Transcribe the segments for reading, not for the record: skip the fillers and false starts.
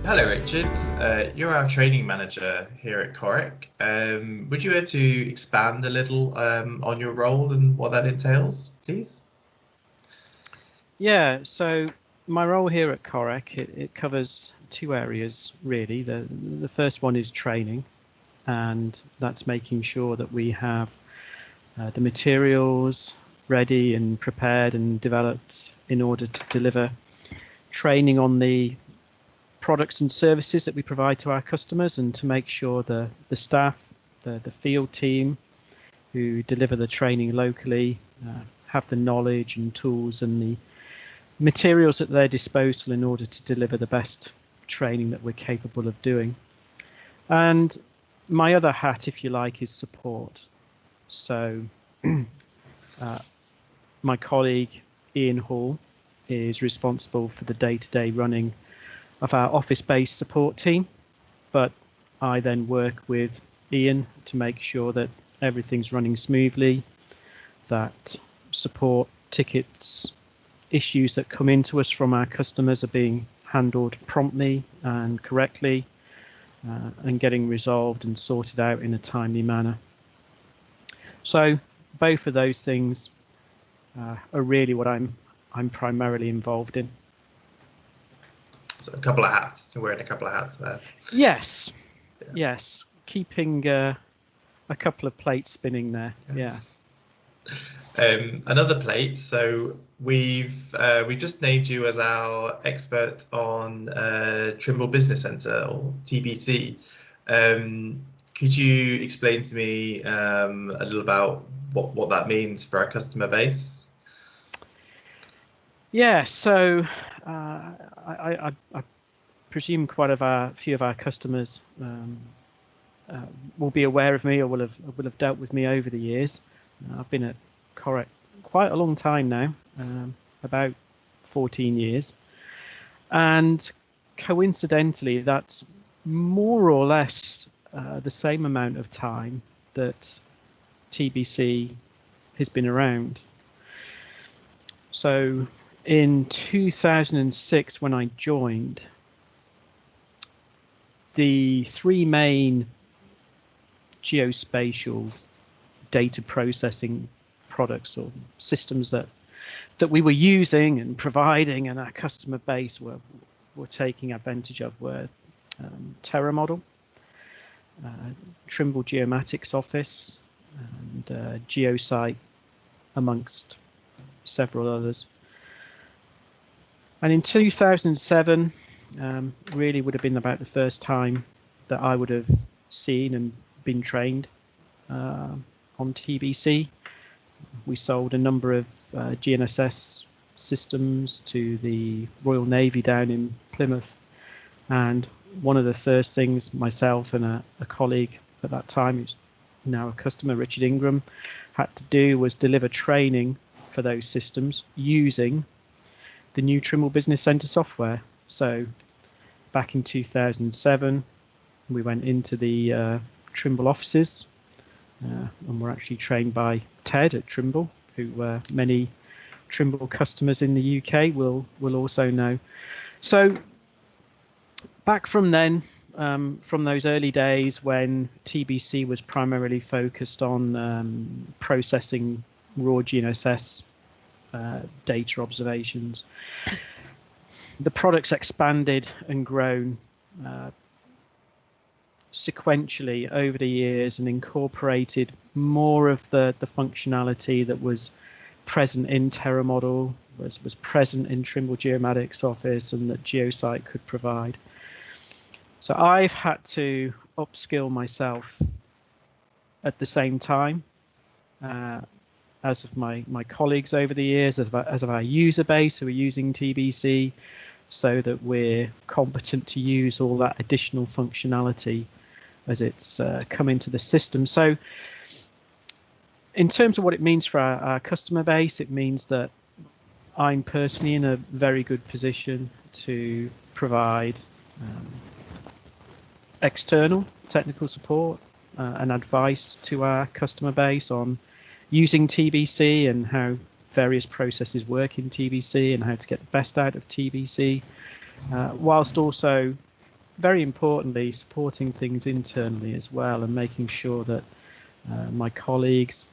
Hello, Richard. You're our training manager here at Coric. Would you like to expand a little on your role and what that entails, please? Yeah, so my role here at Corec, it covers two areas really. The first one is training, and that's making sure that we have the materials ready and prepared and developed in order to deliver training on the products and services that we provide to our customers, and to make sure the staff, the field team who deliver the training locally have the knowledge and tools and the materials at their disposal in order to deliver the best training that we're capable of doing. And my other hat, if you like, is support. So my colleague Ian Hall is responsible for the day-to-day running of our office-based support team, but I then work with Ian to make sure that everything's running smoothly, that support tickets, issues that come into us from our customers are being handled promptly and correctly, and getting resolved and sorted out in a timely manner. So both of those things are really what I'm primarily involved in. So a couple of hats. You're wearing a couple of hats there. Yes, yes, keeping a couple of plates spinning there. Yeah. Another plate. So we just named you as our expert on Trimble Business Centre, or TBC. Could you explain to me a little about what that means for our customer base? Yeah, so I presume quite a few of our customers will be aware of me, or will have dealt with me over the years. I've been at Coric quite a long time now, about 14 years, and coincidentally, that's more or less the same amount of time that TBC has been around. So in 2006, when I joined, the three main geospatial data processing products or systems that we were using and providing, and our customer base were taking advantage of, were Terra Model, Trimble Geomatics Office, and Geosite, amongst several others. And in 2007, really would have been about the first time that I would have seen and been trained on TBC. We sold a number of GNSS systems to the Royal Navy down in Plymouth, and one of the first things myself and a colleague at that time, who's now a customer, Richard Ingram, had to do was deliver training for those systems using the new Trimble Business Centre software. So back in 2007, we went into the Trimble offices, and we're actually trained by Ted at Trimble, who many Trimble customers in the UK will also know. So back from then, from those early days when TBC was primarily focused on processing raw GNSS data observations, the product's expanded and grown sequentially over the years and incorporated more of the functionality that was present in Terra Model, was present in Trimble Geomatics Office, and that Geosite could provide. So I've had to upskill myself at the same time, as of my colleagues over the years, as of our user base who are using TBC, so that we're competent to use all that additional functionality as it's come into the system. So in terms of what it means for our customer base, it means that I'm personally in a very good position to provide external technical support and advice to our customer base on using TBC and how various processes work in TBC and how to get the best out of TBC, whilst also very importantly, supporting things internally as well, and making sure that my colleagues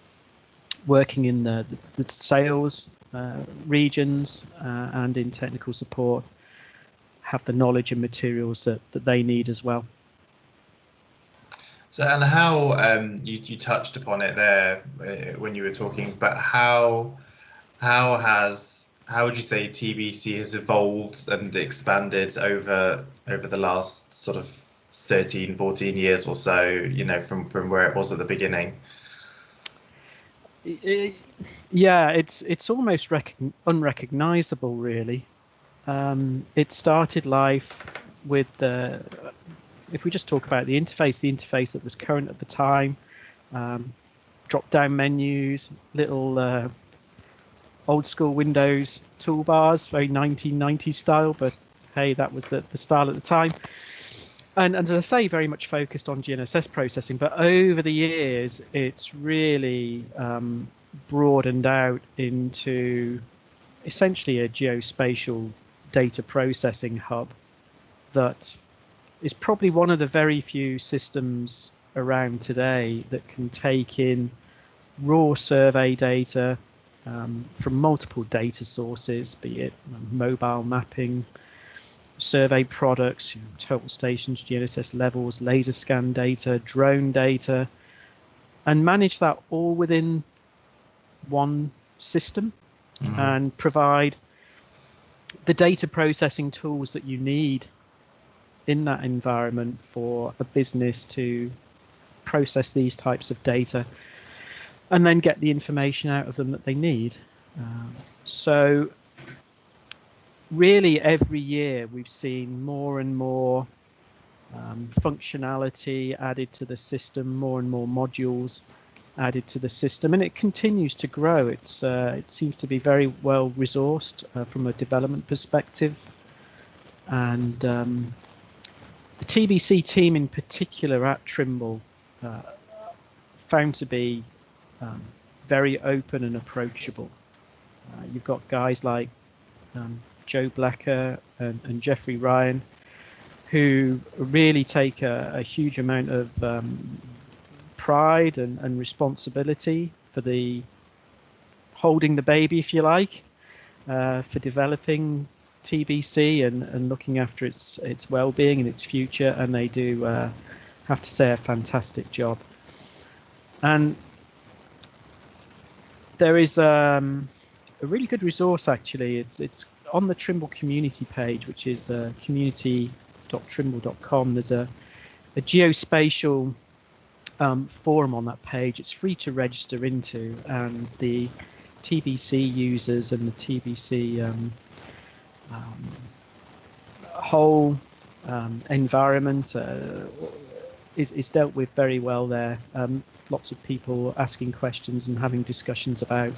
working in the sales regions and in technical support have the knowledge and materials that they need as well. So, and how you touched upon it there when you were talking, but how would you say TBC has evolved and expanded over the last sort of 13, 14 years or so, you know, from where it was at the beginning? Yeah, it's almost unrecognizable, really. It started life with the, if we just talk about the interface that was current at the time, drop-down menus, little old school Windows toolbars, very 1990s style, but hey, that was the style at the time. And as I say, very much focused on GNSS processing. But over the years, it's really broadened out into essentially a geospatial data processing hub that is probably one of the very few systems around today that can take in raw survey data from multiple data sources, be it mobile mapping, survey products, total stations, GNSS levels, laser scan data, drone data, and manage that all within one system and provide the data processing tools that you need in that environment for a business to process these types of data and then get the information out of them that they need. So really every year we've seen more and more functionality added to the system, more and more modules added to the system, and it continues to grow. It seems to be very well resourced from a development perspective, and the TBC team in particular at Trimble found to be very open and approachable. You've got guys like Joe Blacker and Jeffrey Ryan, who really take a huge amount of pride and responsibility for the holding the baby, if you like, for developing TBC and looking after its well-being and its future, and they do have to say a fantastic job. And there is a really good resource, actually. It's on the Trimble community page, which is community.trimble.com. There's a geospatial forum on that page. It's free to register into, and the TBC users and the TBC whole environment is dealt with very well there. Lots of people asking questions and having discussions about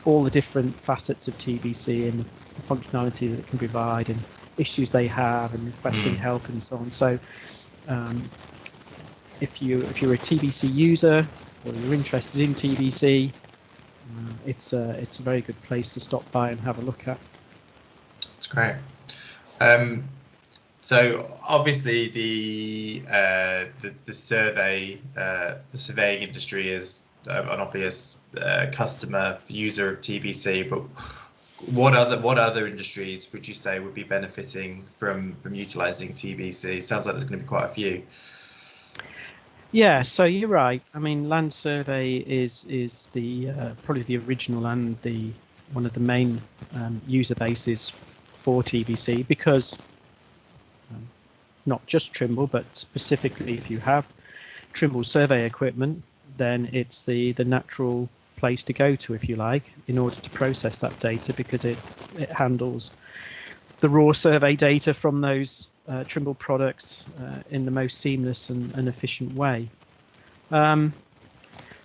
all the different facets of TBC and the functionality that it can provide and issues they have and requesting help and so on. So if you're a TBC user or you're interested in TBC, it's a very good place to stop by and have a look at. That's great. So obviously the surveying industry is an obvious customer user of TBC, but what other industries would you say would be benefiting from utilizing TBC? Sounds like there's going to be quite a few. Yeah, so you're right. I mean, land survey is the probably the original and one of the main user bases for TBC, because not just Trimble, but specifically if you have Trimble survey equipment, then it's the natural place to go to, if you like, in order to process that data, because it handles the raw survey data from those Trimble products in the most seamless and efficient way.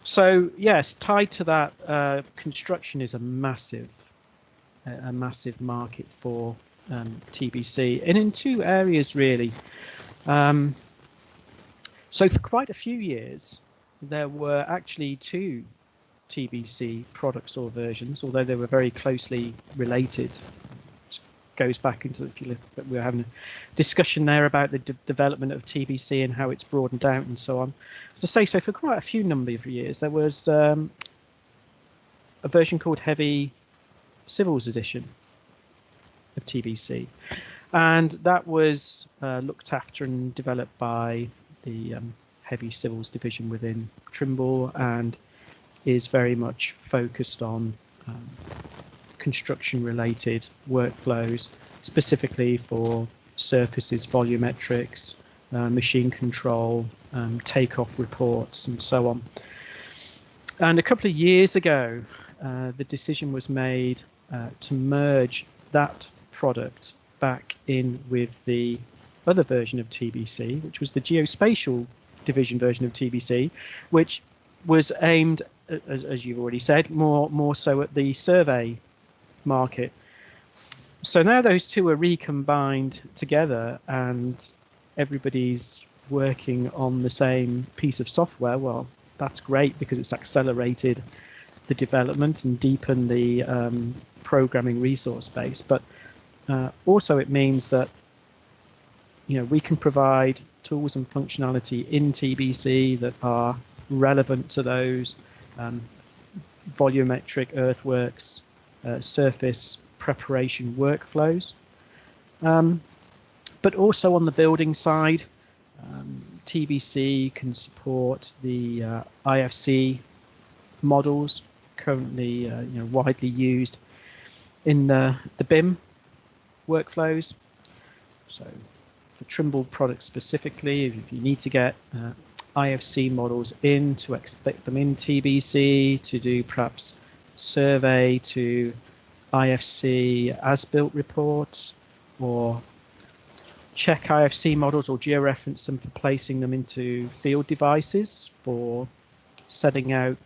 So yes, tied to that, construction is a massive market for TBC, and in two areas really. So for quite a few years, there were actually two TBC products or versions, although they were very closely related. goes back into, if you look, we were having a discussion there about the development of TBC and how it's broadened out and so on. As I say, so for quite a few number of years, there was a version called Heavy Civils Edition of TBC, and that was looked after and developed by the Heavy Civils division within Trimble, and is very much focused on construction related workflows, specifically for surfaces, volumetrics, machine control, takeoff reports, and so on. And a couple of years ago, the decision was made to merge that product back in with the other version of TBC, which was the geospatial division version of TBC, which was aimed, as you've already said, more so at the survey market. So now those two are recombined together and everybody's working on the same piece of software. Well, that's great because it's accelerated the development and deepened the programming resource base, but also it means that we can provide tools and functionality in TBC that are relevant to those volumetric earthworks, surface preparation workflows, but also on the building side, TBC can support the IFC models currently widely used in the BIM workflows. So for Trimble products specifically, if you need to get IFC models in, to expect them in TBC, to do perhaps survey to IFC as-built reports, or check IFC models or georeference them for placing them into field devices for setting out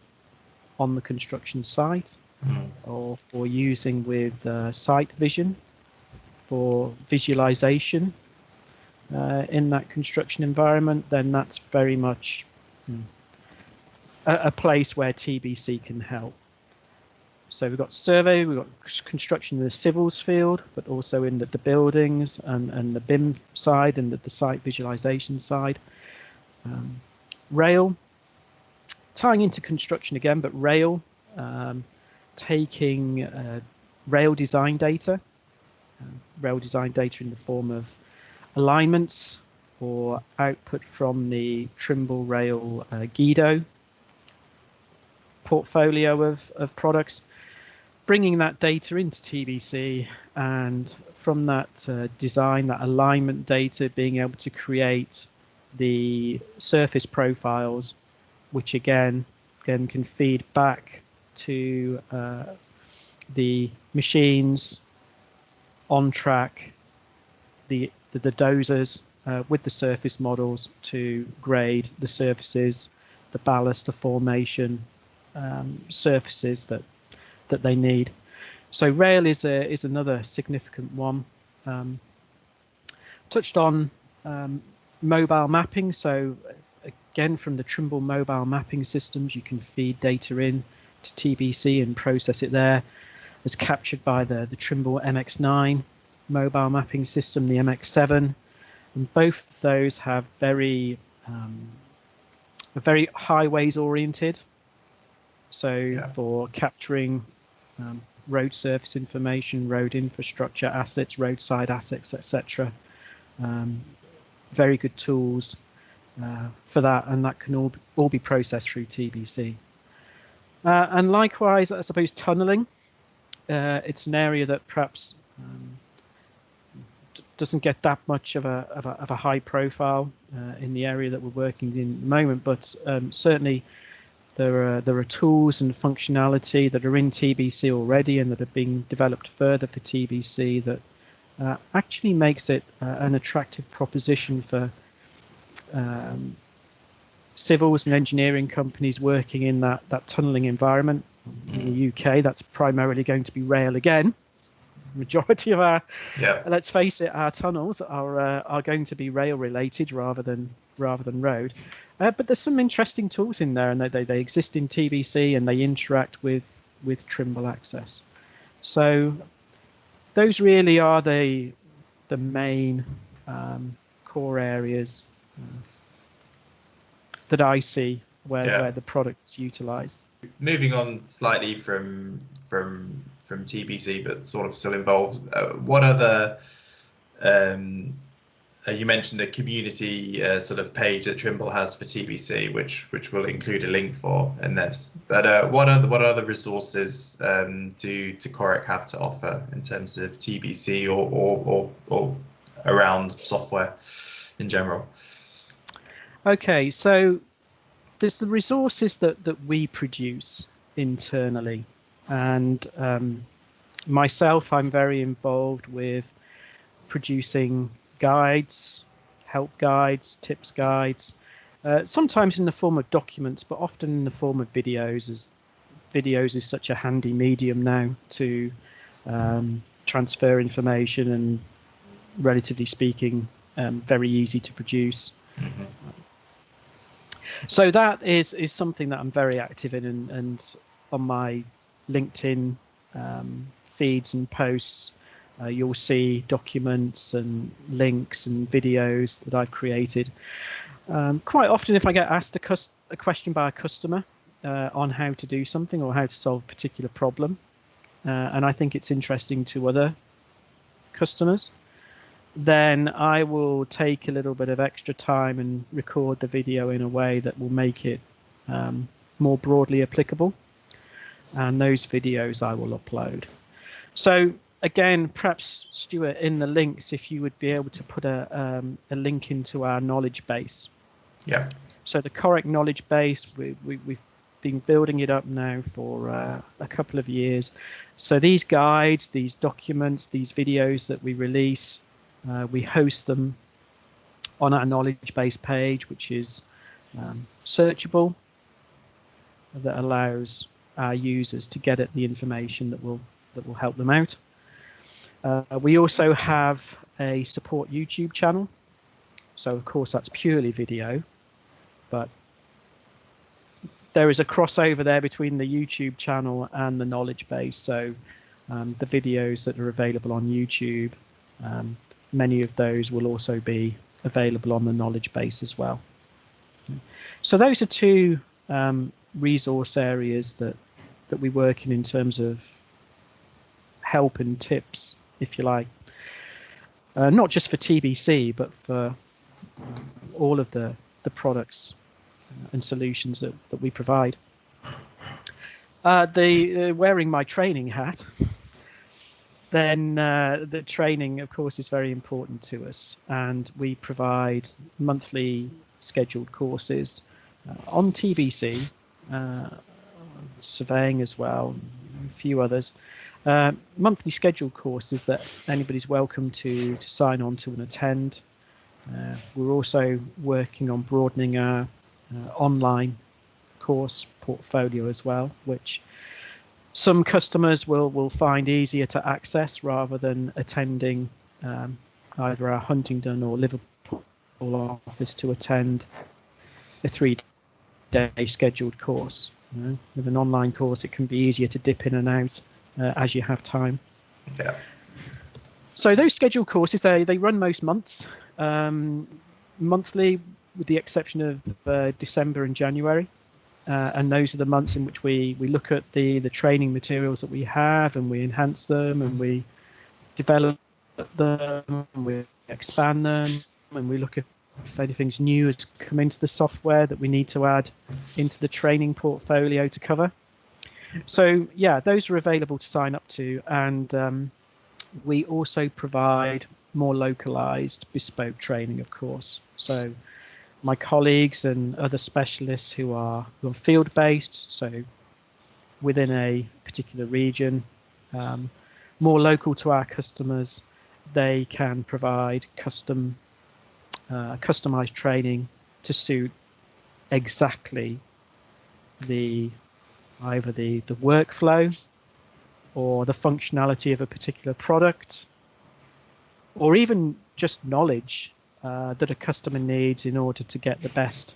on the construction site, or for using with site vision for visualization in that construction environment, then that's very much a place where TBC can help. So we've got survey, we've got construction in the civils field, but also in the buildings and the BIM side and the site visualization side. Rail, tying into construction again, but rail, taking rail design data in the form of alignments or output from the Trimble Rail Guido portfolio of products, bringing that data into TBC, and from that design, that alignment data, being able to create the surface profiles, which again can feed back to the machines on track, the dozers with the surface models to grade the surfaces, the ballast, the formation surfaces that they need. So rail is another significant one. Touched on mobile mapping. So again, from the Trimble mobile mapping systems, you can feed data in to TBC and process it there. As captured by the Trimble MX9 mobile mapping system, the MX7, and both of those have very highways oriented. So for capturing road surface information, road infrastructure assets, roadside assets, etc. Very good tools for that, and that can all be processed through TBC. And likewise, I suppose tunneling. It's an area that perhaps doesn't get that much of a high profile in the area that we're working in at the moment, but certainly there are tools and functionality that are in TBC already and that are being developed further for TBC that actually makes it an attractive proposition for civils and engineering companies working in that tunneling environment. In the UK, that's primarily going to be rail again. Majority of our, let's face it, our tunnels are going to be rail related rather than road. But there's some interesting tools in there, and they exist in TBC and they interact with Trimble Access. So those really are the main core areas that I see where the product is utilized. Moving on slightly from TBC, but sort of still involved. What other you mentioned the community sort of page that Trimble has for TBC, which will include a link for in this. But what other resources do Corec have to offer in terms of TBC or around software in general? Okay, so there's the resources that we produce internally, and myself, I'm very involved with producing guides, help guides, tips guides, sometimes in the form of documents, but often in the form of videos, as videos is such a handy medium now to transfer information and, relatively speaking, very easy to produce. Mm-hmm. So that is something that I'm very active in, and on my LinkedIn feeds and posts, you'll see documents and links and videos that I've created. Quite often, if I get asked a question by a customer on how to do something or how to solve a particular problem, and I think it's interesting to other customers, then I will take a little bit of extra time and record the video in a way that will make it more broadly applicable. And those videos I will upload. So again, perhaps Stuart, in the links, if you would be able to put a link into our knowledge base. Yeah. So the Corec knowledge base, we've been building it up now for a couple of years. So these guides, these documents, these videos that we release, we host them on our knowledge base page, which is searchable, that allows our users to get at the information that will help them out. We also have a support YouTube channel. So of course that's purely video, but there is a crossover there between the YouTube channel and the knowledge base. So the videos that are available on YouTube, many of those will also be available on the knowledge base as well. So those are two resource areas that we work in terms of help and tips, if you like, not just for TBC, but for all of the products and solutions that we provide. Wearing my training hat, then the training, of course, is very important to us, and we provide monthly scheduled courses on TBC, surveying as well, a few others. Monthly scheduled courses that anybody's welcome to sign on to and attend. We're also working on broadening our online course portfolio as well, which some customers will find easier to access rather than attending either our Huntingdon or Liverpool office to attend a 3-day scheduled course. With an online course, it can be easier to dip in and out as you have time. Yeah. So those scheduled courses, they run most months, monthly, with the exception of December and January. And those are the months in which we look at the training materials that we have, and we enhance them, and we develop them, and we expand them, and we look at if anything's new has come into the software that we need to add into the training portfolio to cover. So yeah, those are available to sign up to, and we also provide more localized bespoke training, of course. So my colleagues and other specialists who are field based, so within a particular region, more local to our customers, they can provide customized training to suit exactly either the workflow or the functionality of a particular product, or even just knowledge that a customer needs in order to get the best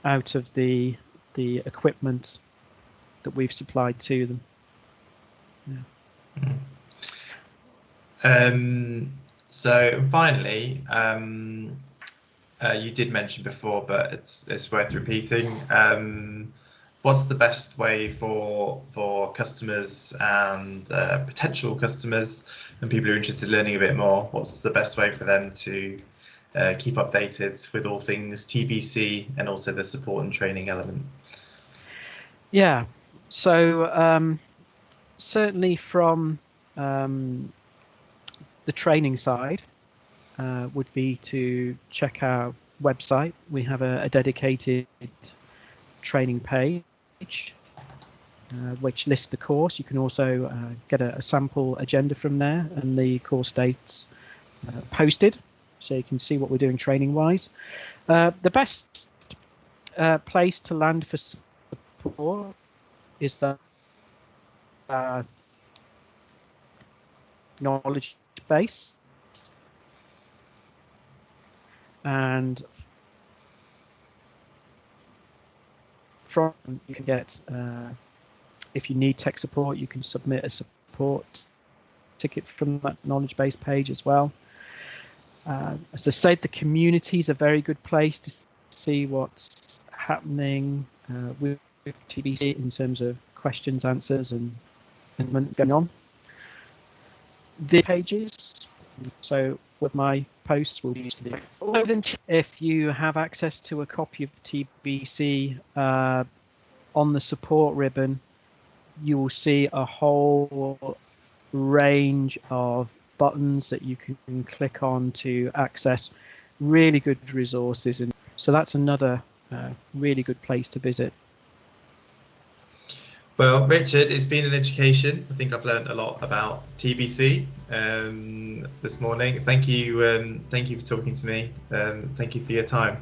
out of the equipment that we've supplied to them. Yeah. So finally, you did mention before, but it's worth repeating. What's the best way for customers and potential customers and people who are interested in learning a bit more? What's the best way for them to keep updated with all things TBC and also the support and training element? Yeah, so certainly from the training side would be to check our website. We have a dedicated training page which lists the course. You can also get a sample agenda from there and the course dates posted, so you can see what we're doing training wise. The best place to land for support is the knowledge base, and from you can get if you need tech support, you can submit a support ticket from that knowledge base page as well. As I said, the community is a very good place to see what's happening with TBC in terms of questions, answers, and going on. The pages, so with my posts will be if you have access to a copy of TBC on the support ribbon, you will see a whole range of buttons that you can click on to access really good resources, and so that's another really good place to visit. Well, Richard, it's been an education. I think I've learned a lot about TBC this morning. Thank you for talking to me. Thank you for your time.